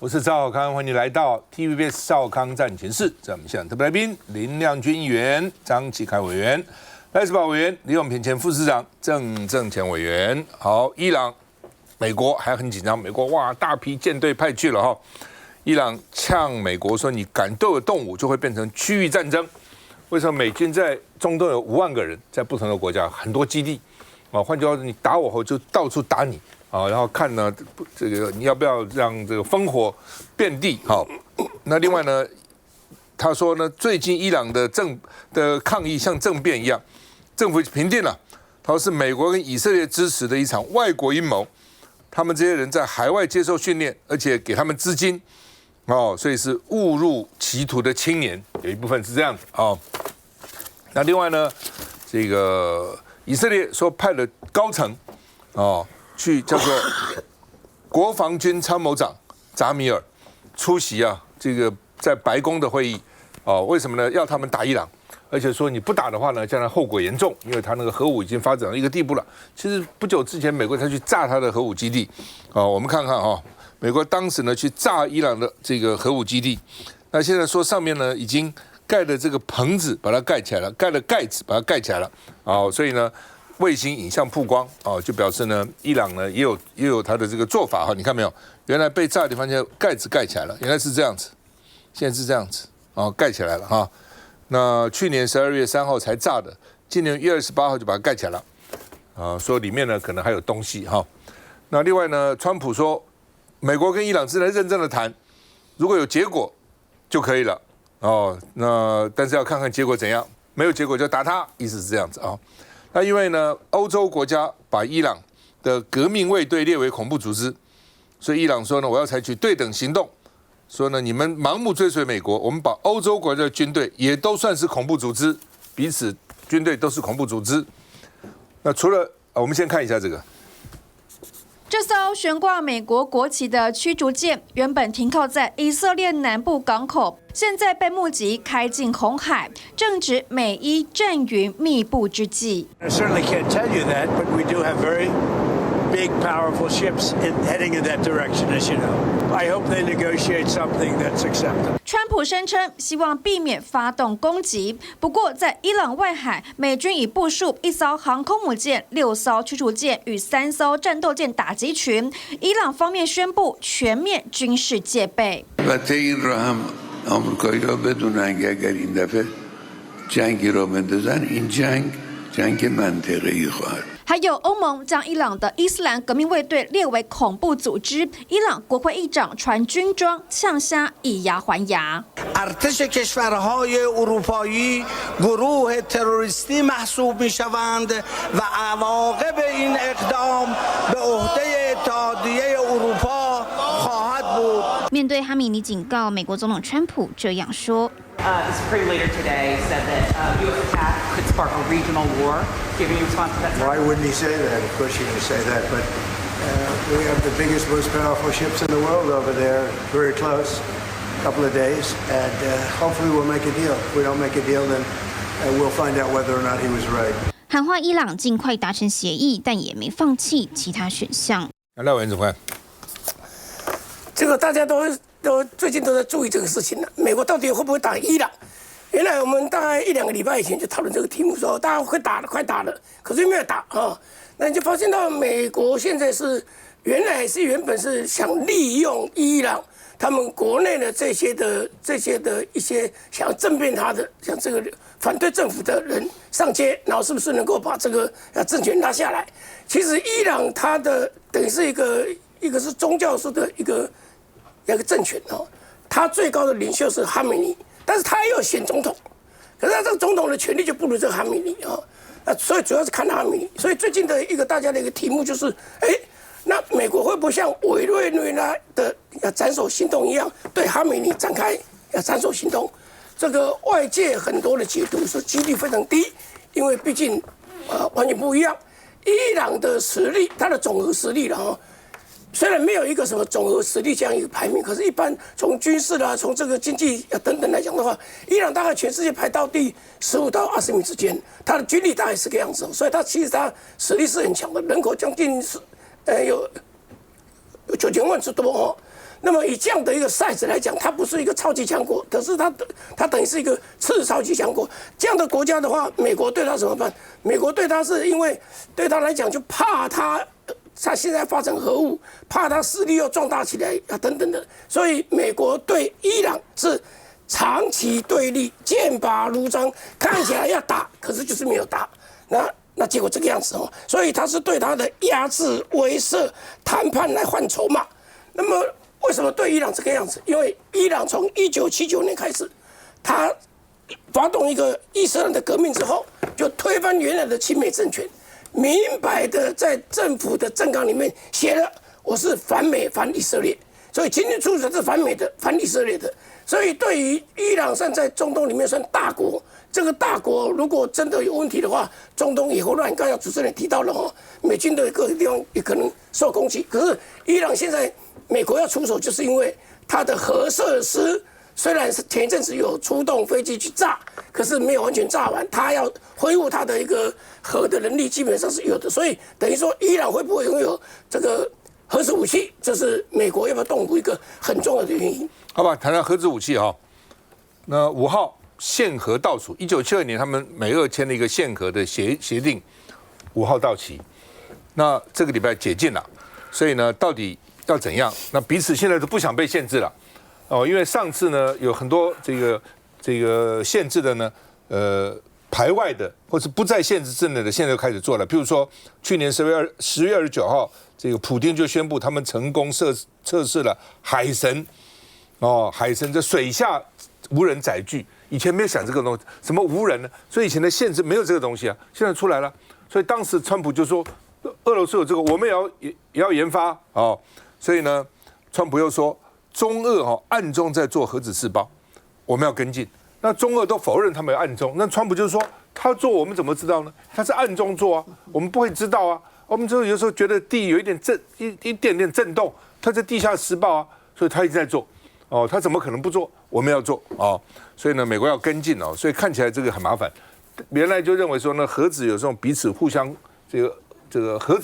是赵少康，欢迎来到 TVBS 少康战情室。在我们现场特别来宾林亮君议员、张启凯委员、赖士葆委员、李永平前副市长、郑正前委员。好，伊朗、美国还很紧张，美国哇大批舰队派去了哈。伊朗呛美国说，你敢对我动武，就会变成区域战争。为什么美军在中东有5万个人，在不同的国家很多基地啊？换句话说，你打我后就到处打你。啊，然后看呢，这个你要不要让这个烽火遍地？好，那另外呢，他说呢，最近伊朗的抗议像政变一样，政府平定了，他说是美国跟以色列支持的一场外国阴谋，他们这些人在海外接受训练，而且给他们资金，哦，所以是误入歧途的青年，有一部分是这样子哦。那另外呢，这个以色列说派了高层，哦。去叫做国防军参谋长扎米尔出席啊，这个在白宫的会议哦，为什么呢？要他们打伊朗，而且说你不打的话呢，将来后果严重，因为他那个核武已经发展到一个地步了。其实不久之前，美国才去炸他的核武基地哦，我们看看哦，美国当时呢去炸伊朗的这个核武基地，那现在说上面呢已经盖的这个棚子把它盖起来了，盖了盖子把它盖起来了哦，所以呢。卫星影像曝光哦，就表示呢，伊朗呢也有它的这个做法哈，你看没有？原来被炸的地方现在盖子盖起来了，原来是这样子，现在是这样子哦，盖起来了哈。那去年12月3号才炸的，今年1月28号就把它盖起来了啊，说里面呢可能还有东西哈。那另外呢，川普说美国跟伊朗正在认真的谈，如果有结果就可以了哦。那但是要看看结果怎样，没有结果就打他，意思是这样子啊。那因为呢，欧洲国家把伊朗的革命卫队列为恐怖组织，所以伊朗说呢，我要采取对等行动，说呢，你们盲目追随美国，我们把欧洲国家的军队也都算是恐怖组织，彼此军队都是恐怖组织。那除了我们先看一下这个。这艘悬挂美国国旗的驱逐舰原本停靠在以色列南部港口，现在被目击开进红海，正值美伊阵云密布之际。I certainly can't tell you that, but we do have very big, powerful ships heading in that direction, as you know. I hope they negotiate something that's acceptable. 川普声称希望避免发动攻击，不过在伊朗外海，美军已部署1艘航空母舰、6艘驱逐舰与3艘战斗舰打击群。伊朗方面宣布全面军事戒备。آمریکایی‌ها بدونن که اگر این دفعه جنگی را بندازن این جنگ منطقه‌ای خواهد. 还有欧盟将伊朗的伊斯兰革命卫队列为恐怖组织，伊朗国会议长传军装呛虾，以牙还牙。ارتش کشورهای اروپایی گروه تروریستی محسوب می‌شوند و عواقب این اقدام به عهده اتحادیه اروپا خواهد بود. 面对哈米尼警告，美国总统川普这样说。The Supreme Leader today said that U.S. attack could spark a regional war. Giving you response to that? Why wouldn't he say that? Of course he would say that, but we have the biggest, most powerful ships in the world over there, very close, a couple of days, and hopefully we'll make a deal. If we don't make a deal, then we'll find out whether or not he was right. 喊话伊朗尽快达成协议，但也没放弃其他选项。赖委员怎么看？这个大家都最近都在注意这个事情了。美国到底会不会打伊朗？原来我们大概1-2个礼拜以前就讨论这个题目，说大家会打了，快打了，可是没有打啊。那你就发现到美国现在是原本是想利用伊朗他们国内的这些的一些想要政变他的，像这个反对政府的人上街，然后是不是能够把这个政权拿下来？其实伊朗它的等于是一个是宗教式的一个政权哦，他最高的领袖是哈梅尼，但是他也有选总统，可是他这个总统的权力就不如这个哈梅尼啊，所以主要是看哈梅尼。所以最近的大家的一个题目就是，那美国会不会像委内瑞拉的斩首行动一样，对哈梅尼展开斩首行动？这个外界很多的解读是几率非常低，因为毕竟完全不一样。伊朗的实力，它的总和实力了哈。虽然没有一个什么总和实力这样一个排名，可是，一般从军事啦、从这个经济等等来讲的话，伊朗大概全世界排到第15到20名之间，它的军力大概是个样子，所以它其实它实力是很强的，人口将近有9000万之多哦。那么以这样的一个 size 来讲，它不是一个超级强国，可是它等于是一个次超级强国。这样的国家的话，美国对它怎么办？美国对它是因为对它来讲就怕它现在发展核武，怕它势力又壮大起来啊等等的，所以美国对伊朗是长期对立，剑拔弩张，看起来要打，可是就是没有打。那结果这个样子哦，所以他是对他的压制、威慑、谈判来换筹码。那么为什么对伊朗这个样子？因为伊朗从1979年开始，他发动一个伊斯兰的革命之后，就推翻原来的亲美政权，明白的在政府的政纲里面写了我是反美反以色列，所以清清楚楚是反美的、反以色列的。所以对于伊朗算在中东里面算大国，这个大国如果真的有问题的话，中东也会乱。刚才主持人提到了哦，美军的各个地方也可能受攻击。可是伊朗现在美国要出手，就是因为它的核设施虽然是前一阵子有出动飞机去炸，可是没有完全炸完，它要恢复它的一个核的能力基本上是有的。所以等于说，伊朗会不会拥有这个核子武器，这是美国要不要动武一个很重要的原因。好吧，谈到核子武器哈，那5号限核倒数，1972年他们美俄签了一个限核的协定，5号到期，那这个礼拜解禁了，所以呢，到底要怎样？那彼此现在都不想被限制了，哦，因为上次呢有很多这个限制的呢，排外的或是不在限制之内的，现在就开始做了。譬如说，去年10月29号，这个普丁就宣布他们成功测试了海神。哦，海神这水下无人载具，以前没有想这个东西，什么无人呢？所以以前的限制没有这个东西啊，现在出来了。所以当时川普就说，俄罗斯有这个，我们也要研发哦。所以呢，川普又说，中俄暗中在做核子试爆，我们要跟进。那中俄都否认他们有暗中，那川普就说，他做我们怎么知道呢？他是暗中做啊，我们不会知道啊。我们有时候觉得地有一点一点点震动，他在地下施暴啊，所以他一直在做。哦，他怎么可能不做？我们要做哦，所以呢，美国要跟进哦，所以看起来这个很麻烦。原来就认为说呢，核子有时候彼此互相这个核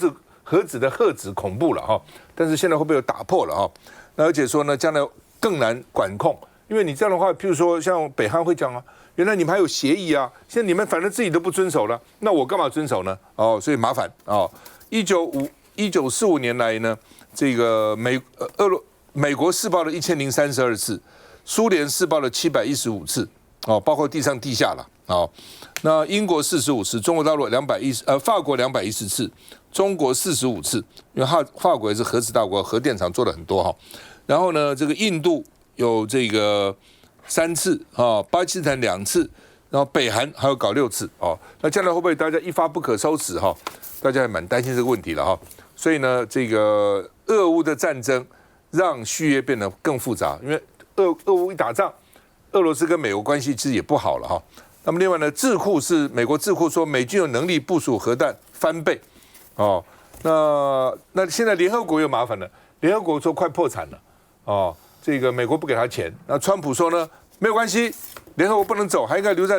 子的核子恐怖了哈，但是现在会不会有打破了哈？那而且说呢，将来更难管控，因为你这样的话，譬如说像北韩会讲啊，原来你们还有协议啊，现在你们反正自己都不遵守了，那我干嘛遵守呢？哦，所以麻烦哦。1945年来呢，这个美国试爆了1032次，苏联试爆了715次，哦，包括地上地下了，哦，那英国45次，中国大陆法国210次，中国45次，因为法国也是核子大国，核电厂做了很多哈，然后呢，这个印度有这个3次啊，巴基斯坦2次，然后北韩还有搞6次哦，那将来会不会大家一发不可收拾哈？大家还蛮担心这个问题了哈，所以呢，这个俄乌的战争。让续约变得更复杂，因为俄乌一打仗，俄罗斯跟美国关系其实也不好了哈。那么另外呢，智库是美国智库说美军有能力部署核弹翻倍，哦，那现在联合国又麻烦了，联合国说快破产了，哦，这个美国不给他钱，那川普说呢没有关系，联合国不能走，还应该留在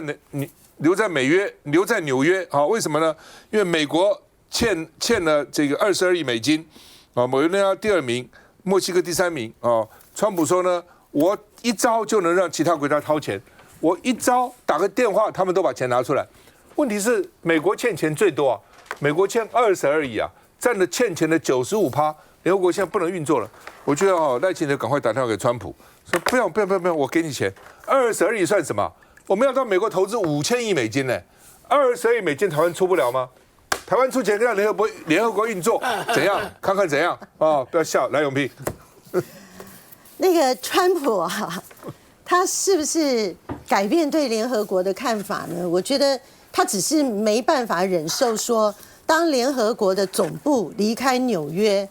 纽约，好，为什么呢？因为美国欠了这个22亿美金，啊，委内瑞拉第2名。墨西哥第3名哦，川普说呢，我一招就能让其他国家掏钱，我一招打个电话，他们都把钱拿出来。问题是美国欠钱最多啊，美国欠22亿啊，占了欠钱的95%，联合国现在不能运作了。我觉得哦，赖清德赶快打电话给川普，说不要，我给你钱，22亿算什么？我们要到美国投资5000亿美金呢，22亿美金台湾出不了吗？台湾出钱让联合国运作，怎样？看看怎样啊！不要笑，来永平。那个川普啊，他是不是改变对联合国的看法呢？我觉得他只是没办法忍受说，当联合国的总部离开纽约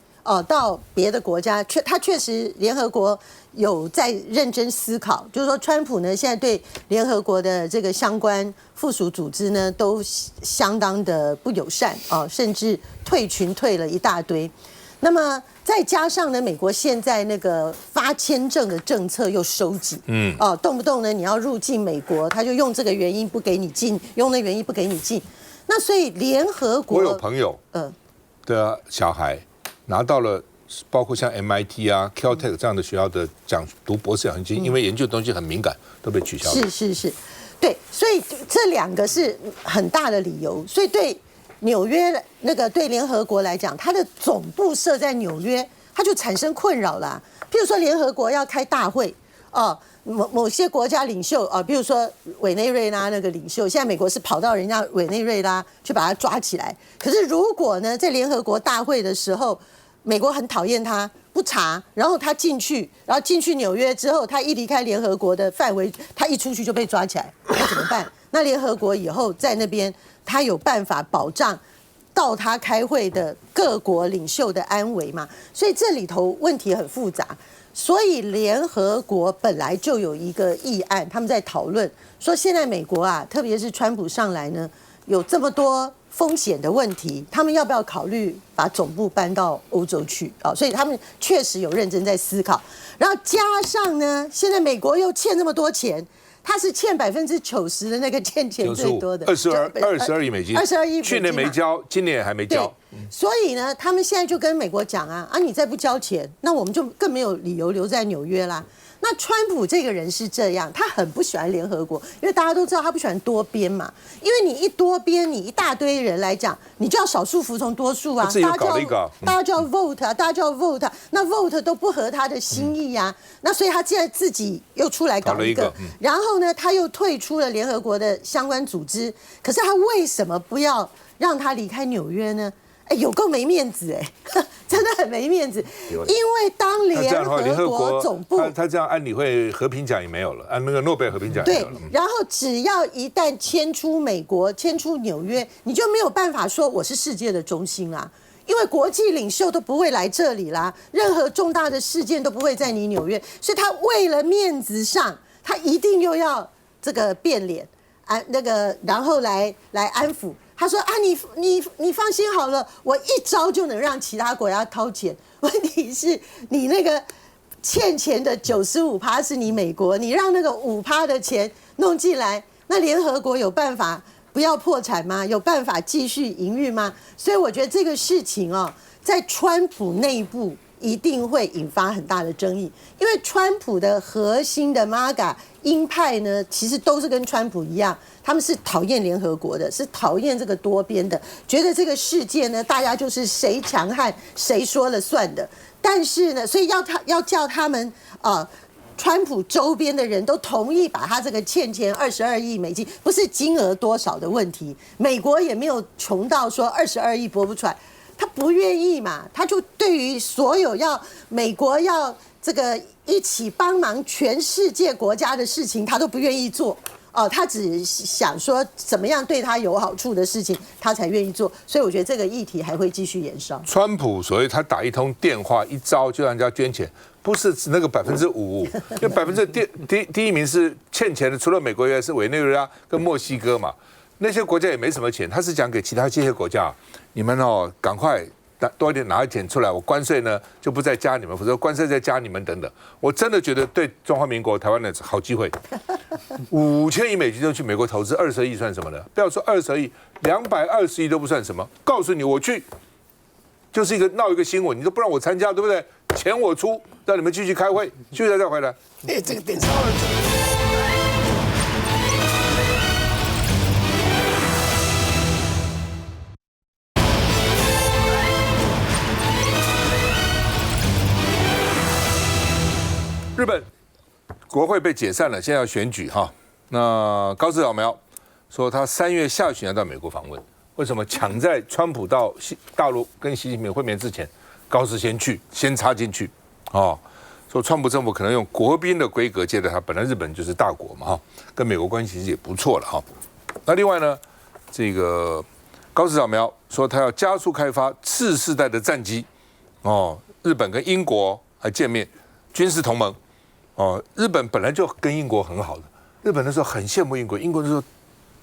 到别的国家，他确实联合国有在认真思考，就是说川普呢现在对联合国的这个相关附属组织呢都相当的不友善甚至退群退了一大堆。那么再加上呢，美国现在那个发签证的政策又收紧，动不动呢你要入境美国，他就用这个原因不给你进，用那原因不给你进。那所以联合国，我有朋友，的小孩拿到了包括像 MIT 啊、Caltech 这样的学校的读博士奖学金，因为研究的东西很敏感，都被取消了。是，对，所以这两个是很大的理由。所以对纽约对联合国来讲，它的总部设在纽约，它就产生困扰啦。譬如说联合国要开大会某些国家领袖比如说委内瑞拉那个领袖，现在美国是跑到人家委内瑞拉去把他抓起来。可是如果呢，在联合国大会的时候，美国很讨厌他，不查，然后他进去纽约之后，他一离开联合国的范围，他一出去就被抓起来，那怎么办？那联合国以后在那边，他有办法保障到他开会的各国领袖的安危嘛？所以这里头问题很复杂。所以联合国本来就有一个议案，他们在讨论说，现在美国啊，特别是川普上来呢，有这么多风险的问题，他们要不要考虑把总部搬到欧洲去所以他们确实有认真在思考。然后加上呢，现在美国又欠这么多钱，他是欠90%的那个欠钱最多的22亿美金，22亿美金，去年没交，今年也还没交。所以呢，他们现在就跟美国讲你再不交钱，那我们就更没有理由留在纽约啦。那川普这个人是这样，他很不喜欢联合国，因为大家都知道他不喜欢多边嘛。因为你一多边，你一大堆人来讲，你就要少数服从多数啊，大家就要 vote 啊，大家就要 vote 那 vote 都不合他的心意啊。那所以他现在自己又出来搞一个，然后呢，他又退出了联合国的相关组织。可是他为什么不要让他离开纽约呢？有够没面子真的很没面子。因为当联合国总部，他这样安理会和平奖也没有了，那个诺贝尔和平奖也没有了。对，然后只要一旦迁出美国、迁出纽约，你就没有办法说我是世界的中心啦。因为国际领袖都不会来这里啦，任何重大的事件都不会在你纽约，所以他为了面子上，他一定又要这个变脸然后来安抚。他说你放心好了，我一招就能让其他国家掏钱。问题是你那个欠钱的95%是你美国，你让那个5%的钱弄进来，那联合国有办法不要破产吗？有办法继续营运吗？所以我觉得这个事情在川普内部一定会引发很大的争议，因为川普的核心的 MAGA 鹰派呢，其实都是跟川普一样，他们是讨厌联合国的，是讨厌这个多边的，觉得这个世界呢，大家就是谁强悍谁说了算的。但是呢，所以要叫他们川普周边的人都同意把他这个欠钱22亿美金，不是金额多少的问题，美国也没有穷到说22亿拨不出来。他不愿意嘛，他就对于所有美国要这个一起帮忙全世界国家的事情，他都不愿意做他只想说怎么样对他有好处的事情，他才愿意做。所以我觉得这个议题还会继续延烧。川普所谓他打一通电话一招就让人家捐钱，不是那个5%，因为第一名是欠钱的，除了美国以外是委内瑞拉跟墨西哥嘛。那些国家也没什么钱，他是讲给其他这些国家，你们赶快多一点拿一点出来，我关税呢就不再加你们，否则关税再加你们等等。我真的觉得对中华民国台湾的好机会，5000亿美金就去美国投资，20亿算什么呢？不要说20亿，220亿都不算什么。告诉你，我去就是闹一个新闻，你都不让我参加，对不对？钱我出，让你们继续开会，继续再回来。这个点超了。日本国会被解散了，现在要选举哈。那高市早苗说他3月下旬要到美国访问，为什么抢在川普到大陆跟习近平会面之前，高市先插进去说川普政府可能用国宾的规格接待他，本来日本就是大国嘛跟美国关系其实也不错了那另外呢，这个高市早苗说他要加速开发次世代的战机日本跟英国还见面，军事同盟。日本本来就跟英国很好的，日本那时候很羡慕英国，英国那时候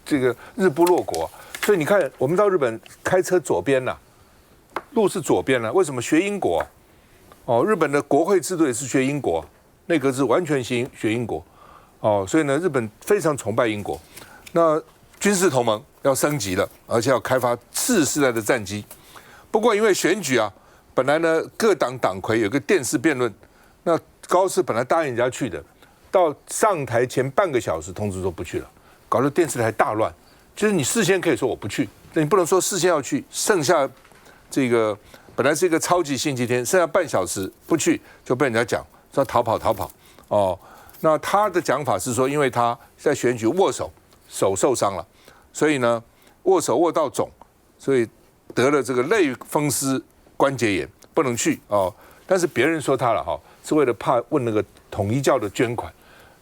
这个日不落国，所以你看我们到日本开车左边路是左边为什么学英国？日本的国会制度也是学英国，内阁制完全学英国，所以呢，日本非常崇拜英国。那军事同盟要升级了，而且要开发次世代的战机。不过因为选举本来呢各党党魁有个电视辩论，那高市本来答应人家去的，到上台前半个小时通知说不去了，搞得电视台大乱。就是你事先可以说我不去，但你不能说事先要去，剩下这个本来是一个超级星期天，剩下半小时不去就被人家讲说逃跑哦。那他的讲法是说，因为他在选举握手受伤了，所以呢握手握到肿，所以得了这个类风湿关节炎，不能去哦。但是别人说他了是为了怕问那个统一教的捐款。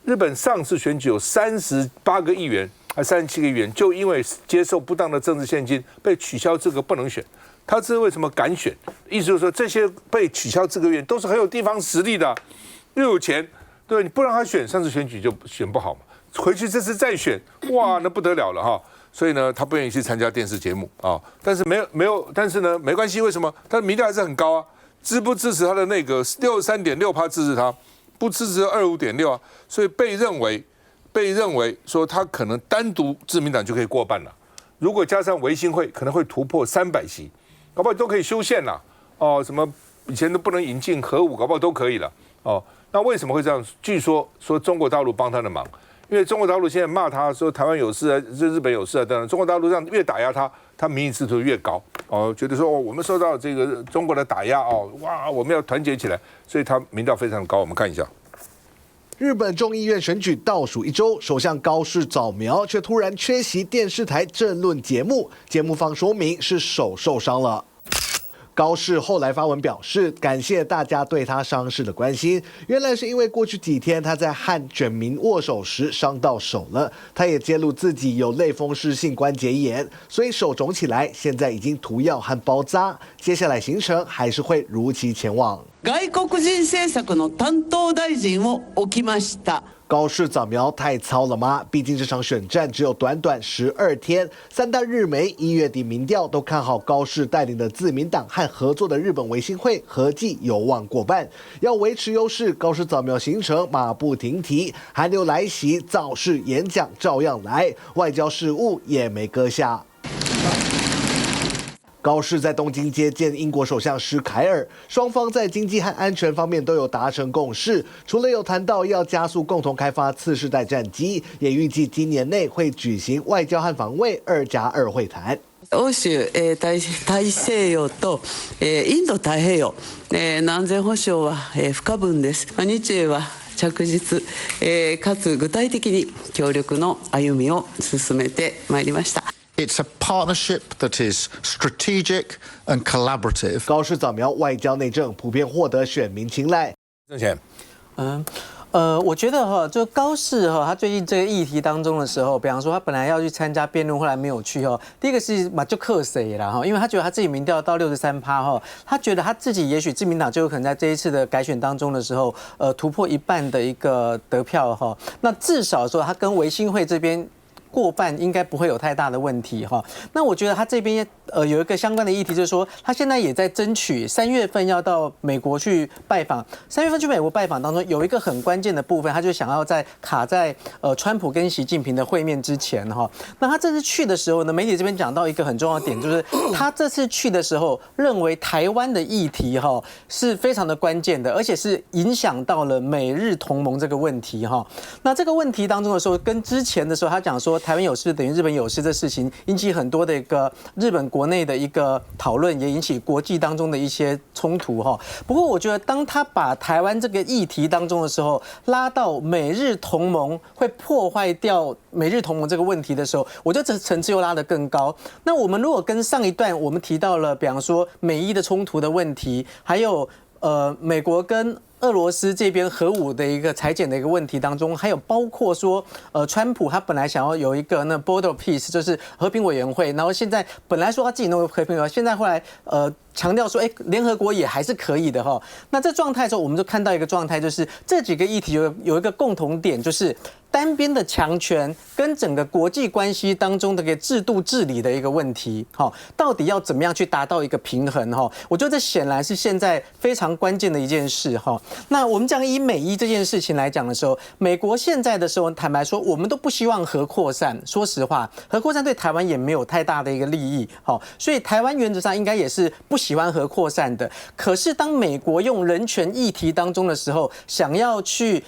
日本上次选举有38个议员还37个议员，就因为接受不当的政治现金被取消资格不能选。他这为什么敢选？意思就是说，这些被取消资格议员都是很有地方实力的，又有钱，对，你不让他选，上次选举就选不好嘛。回去这次再选，哇，那不得了了所以呢，他不愿意去参加电视节目但是没有，但是呢，没关系，为什么？他的民调还是很高啊，支不支持他的内阁63.6%支持他，不支持25.6%所以被认为说他可能单独自民党就可以过半了，如果加上维新会，可能会突破300席，搞不好都可以修宪了什么以前都不能引进核武，搞不好都可以了那为什么会这样？据说中国大陆帮他的忙。因为中国大陆现在骂他说台湾有事日本有事等等，中国大陆这样越打压他民意支持越高觉得说我们受到这个中国的打压哇，我们要团结起来，所以他民调非常高。我们看一下，日本众议院选举倒数1周，首相高市早苗却突然缺席电视台政论节目，节目方说明是手受伤了。高市后来发文表示，感谢大家对他伤势的关心。原来是因为过去几天他在和选民握手时伤到手了。他也揭露自己有类风湿性关节炎，所以手肿起来，现在已经涂药和包扎。接下来行程还是会如期前往。外国人政策の担当大臣を置きました。高市早苗太糙了吗？毕竟这场选战只有短短12天，3大日媒1月底民调都看好高市带领的自民党和合作的日本维新会合计有望过半。要维持优势，高市早苗行程马不停蹄，寒流来袭，造势演讲照样来，外交事务也没搁下。高市在东京接见英国首相施凯尔，双方在经济和安全方面都有达成共识。除了有谈到要加速共同开发次世代战機，也預計今年內會舉行外交和防衛2+2會談。欧州、大西洋と、インド太平洋、安全保障は、不可分です。日英は着実、かつ具体的に協力の歩みを進めてまいりました。It's a partnership that is strategic and collaborative. 高市早苗外交内政普遍获得选民青睐。郑贤，我觉得就高市他最近这个议题当中的时候，比方说他本来要去参加辩论，后来没有去第一个是就克谁啦因为他觉得他自己民调到63%他觉得他自己也许自民党就有可能在这一次的改选当中的时候，突破1半的一个得票那至少说他跟维新会这边过半应该不会有太大的问题那我觉得他这边有一个相关的议题，就是说他现在也在争取3月份要到美国去拜访。3月份去美国拜访当中有一个很关键的部分，他就想要在卡在川普跟习近平的会面之前那他这次去的时候呢，媒体这边讲到一个很重要的点，就是他这次去的时候认为台湾的议题是非常的关键的，而且是影响到了美日同盟这个问题那这个问题当中的时候，跟之前的时候他讲说台湾有事等于日本有事这事情引起很多的一个日本国内的一个讨论，也引起国际当中的一些冲突不过我觉得当他把台湾这个议题当中的时候拉到美日同盟会破坏掉美日同盟这个问题的时候，我觉得这层次又拉得更高。那我们如果跟上一段我们提到了比方说美伊的冲突的问题，还有美国跟俄罗斯这边核武的一个裁减的一个问题当中，还有包括说，川普他本来想要有一个那 Border Peace， 就是和平委员会，然后现在本来说他自己弄和平委员会，现在后来强调说，联合国也还是可以的那这状态的时候，我们就看到一个状态，就是这几个议题有一个共同点，就是单边的强权跟整个国际关系当中的一个制度治理的一个问题，到底要怎么样去达到一个平衡？我觉得这显然是现在非常关键的一件事。那我们讲以美伊这件事情来讲的时候，美国现在的时候，坦白说，我们都不希望核扩散。说实话，核扩散对台湾也没有太大的一个利益，所以台湾原则上应该也是不喜欢核扩散的。可是当美国用人权议题当中的时候，想要去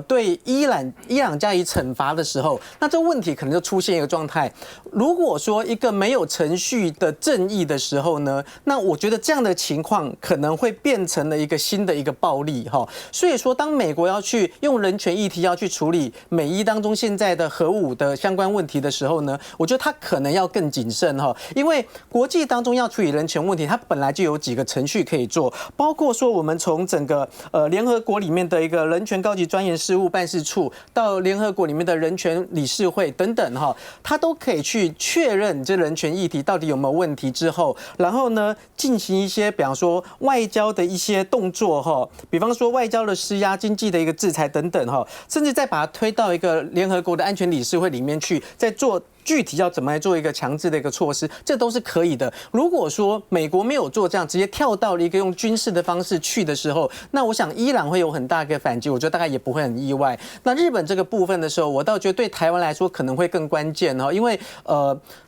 对伊朗加以惩罚的时候，那这问题可能就出现一个状态。如果说一个没有程序的正义的时候呢，那我觉得这样的情况可能会变成了一个新的一个暴力哈。所以说，当美国要去用人权议题要去处理美伊当中现在的核武的相关问题的时候呢，我觉得他可能要更谨慎哈，因为国际当中要处理人权问题，它本来就有几个程序可以做，包括说我们从整个联合国里面的一个人权高级专员事务办事处到联合国里面的人权理事会等等哈，它都可以去确认这人权议题到底有没有问题之后，然后呢进行一些比方说外交的一些动作哈，比方说外交的施压、经济的一个制裁等等哈，甚至再把它推到一个联合国的安全理事会里面去，再做具体要怎么来做一个强制的一个措施，这都是可以的。如果说美国没有做这样，直接跳到了一个用军事的方式去的时候，那我想伊朗会有很大一个反击，我觉得大概也不会很意外。那日本这个部分的时候，我倒觉得对台湾来说可能会更关键哦，因为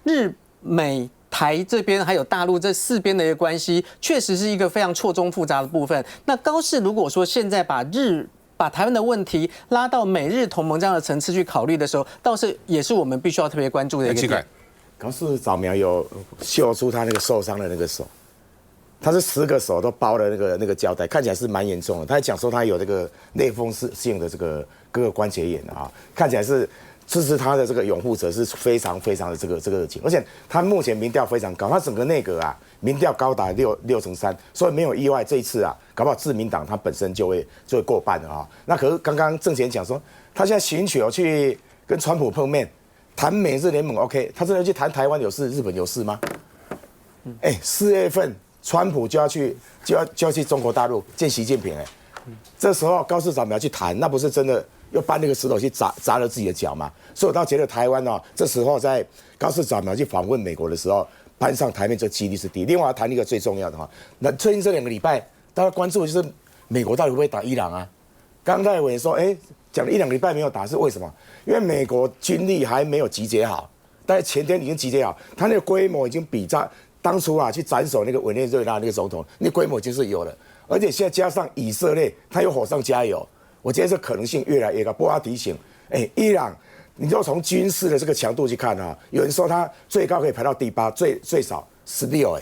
日美台这边还有大陆这四边的一个关系，确实是一个非常错综复杂的部分。那高市如果说现在把台湾的问题拉到美日同盟这样的层次去考虑的时候，倒是也是我们必须要特别关注的一个点。高市早苗有秀出他那个受伤的那个手，他是10个手都包了那个胶带，看起来是蛮严重的。他还讲说他有这个类风湿性的这个各个关节炎啊，看起来是支持他的这个拥护者是非常非常的这个紧，而且他目前民调非常高，他整个内阁啊民调高达63%，所以没有意外这一次啊，搞不好自民党他本身就会过半了啊。那可是刚刚郑前讲说，他现在寻求去跟川普碰面，谈美日联盟 OK， 他真的去谈台湾有事，日本有事吗？4月份川普就要去中国大陆见习近平这时候高市早苗去谈，那不是真的又搬那个石头去砸了自己的脚吗？所以我倒觉得台湾这时候在高市早苗去访问美国的时候，搬上台面这几率是低。另外谈一个最重要的那最近这2个礼拜大家关注的就是美国到底会不会打伊朗啊？刚才委员说，讲了1-2个礼拜没有打是为什么？因为美国军力还没有集结好，但是前天已经集结好，他那个规模已经比当初去斩首那个委内瑞拉那个总统，那规模就是有了，而且现在加上以色列，他又火上加油，我觉得这可能性越来越高。不过要提醒，伊朗。你就从军事的这个强度去看有人说它最高可以排到第8，最少16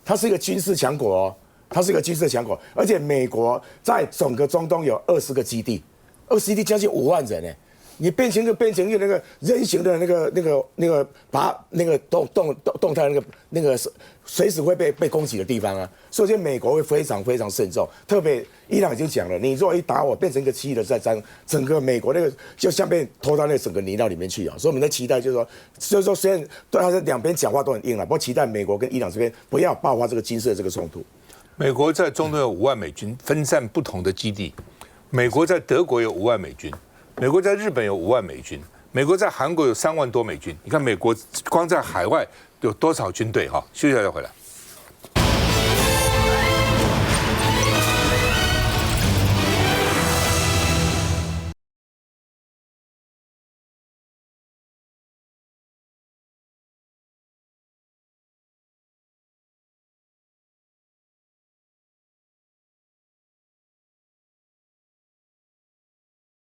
它是一个军事强国它是一个军事强国，而且美国在整个中东有20个基地，20基地将近5万人你变成一个那个人形的那个把那个动态那个随时会被攻击的地方所以我觉得美国会非常非常慎重，特别伊朗已经讲了，你如果一打我变成一个7亿的战争，整个美国那个就像被拖到那个整个泥淖里面去所以我们在期待就是说虽然对他这两边讲话都很硬不过期待美国跟伊朗这边不要爆发这个军事的这个冲突。美国在中东有5万美军分散不同的基地，美国在德国有5万美军，美国在日本有5万美军，美国在韩国有3万多美军。你看美国光在海外有多少军队？休息一下再回来。